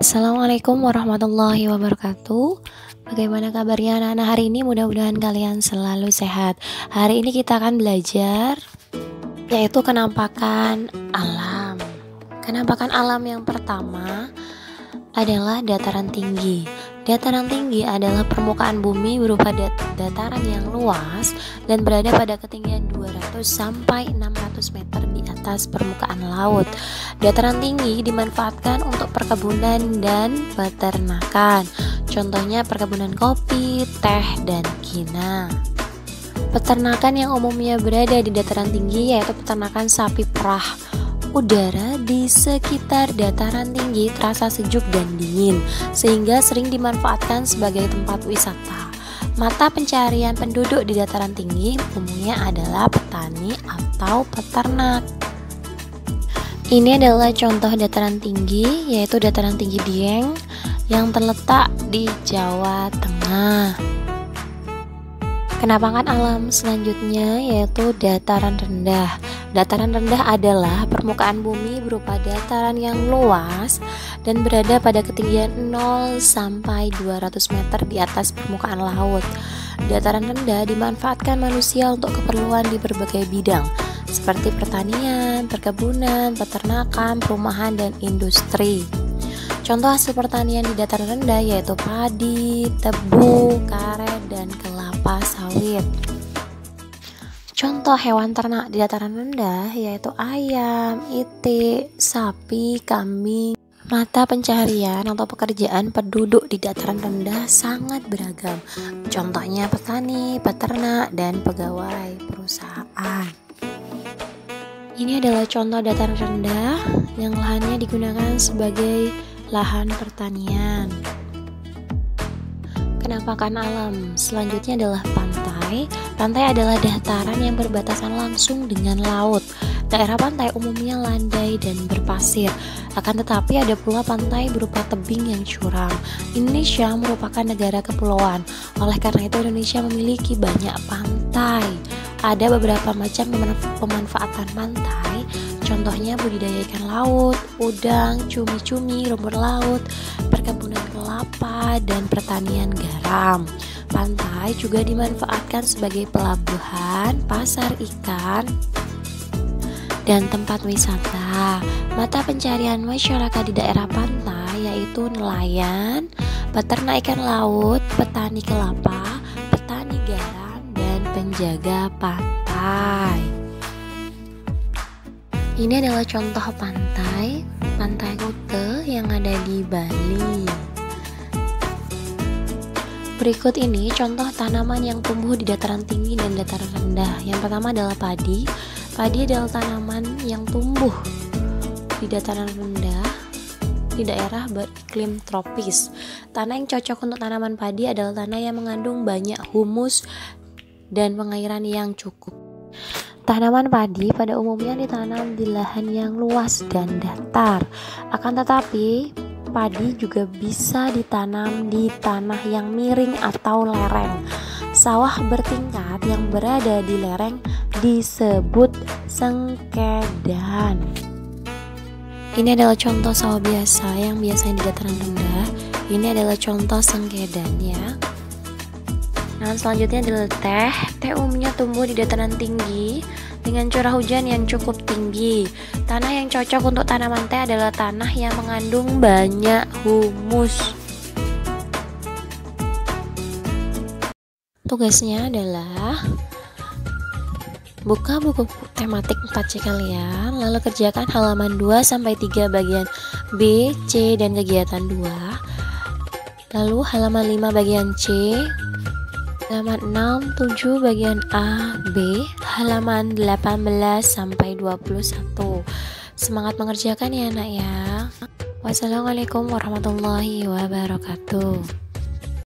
Assalamualaikum warahmatullahi wabarakatuh. Bagaimana kabarnya anak-anak hari ini? Mudah-mudahan kalian selalu sehat. Hari ini kita akan belajar yaitu kenampakan alam. Kenampakan alam yang pertama adalah dataran tinggi. Dataran tinggi adalah permukaan bumi berupa dataran yang luas dan berada pada ketinggian 200 sampai 600 meter di atas permukaan laut. Dataran tinggi dimanfaatkan untuk perkebunan dan peternakan. Contohnya perkebunan kopi, teh, dan kina. Peternakan yang umumnya berada di dataran tinggi yaitu peternakan sapi perah. Udara di sekitar dataran tinggi terasa sejuk dan dingin, sehingga sering dimanfaatkan sebagai tempat wisata. Mata pencarian penduduk di dataran tinggi umumnya adalah petani atau peternak. Ini adalah contoh dataran tinggi, yaitu dataran tinggi Dieng yang terletak di Jawa Tengah. Kenampakan alam selanjutnya yaitu dataran rendah. Dataran rendah adalah permukaan bumi berupa dataran yang luas dan berada pada ketinggian 0 sampai 200 meter di atas permukaan laut. Dataran rendah dimanfaatkan manusia untuk keperluan di berbagai bidang seperti pertanian, perkebunan, peternakan, perumahan, dan industri. Contoh hasil pertanian di dataran rendah yaitu padi, tebu, karet, dan kelapa sawit. Contoh hewan ternak di dataran rendah yaitu ayam, itik, sapi, kambing. Mata pencaharian atau pekerjaan penduduk di dataran rendah sangat beragam. Contohnya petani, peternak, dan pegawai perusahaan. Ini adalah contoh dataran rendah yang lahannya digunakan sebagai lahan pertanian. Kenampakan alam selanjutnya adalah pantai. Pantai adalah dataran yang berbatasan langsung dengan laut. Daerah pantai umumnya landai dan berpasir. Akan tetapi ada pula pantai berupa tebing yang curam. Indonesia merupakan negara kepulauan. Oleh karena itu Indonesia memiliki banyak pantai. Ada beberapa macam pemanfaatan pantai. Contohnya budidaya ikan laut, udang, cumi-cumi, rumput laut, perkebunan kelapa, dan pertanian garam. Pantai juga dimanfaatkan sebagai pelabuhan, pasar ikan, dan tempat wisata. Mata pencarian masyarakat di daerah pantai yaitu nelayan, peternak ikan laut, petani kelapa, petani garam, dan penjaga pantai. Ini adalah contoh pantai Kute yang ada di Bali. Berikut ini contoh tanaman yang tumbuh di dataran tinggi dan dataran rendah. Yang pertama adalah padi. Padi adalah tanaman yang tumbuh di dataran rendah di daerah beriklim tropis. Tanah yang cocok untuk tanaman padi adalah tanah yang mengandung banyak humus dan pengairan yang cukup. Tanaman padi pada umumnya ditanam di lahan yang luas dan datar. Akan tetapi, padi juga bisa ditanam di tanah yang miring atau lereng. Sawah bertingkat yang berada di lereng disebut sengkedan. Ini adalah contoh sawah biasa yang biasanya di dataran rendah. Ini adalah contoh sengkedan ya. Nah, selanjutnya adalah teh. Teh umumnya tumbuh di dataran tinggi dengan curah hujan yang cukup tinggi. Tanah yang cocok untuk tanaman teh adalah tanah yang mengandung banyak humus. Tugasnya adalah buka buku tematik 4C kalian, lalu kerjakan halaman 2-3 bagian B, C, dan kegiatan 2. Lalu halaman 5 bagian C, halaman 6, 7 bagian A, B, halaman 18-21. Semangat mengerjakan ya anak ya. Wassalamualaikum warahmatullahi wabarakatuh.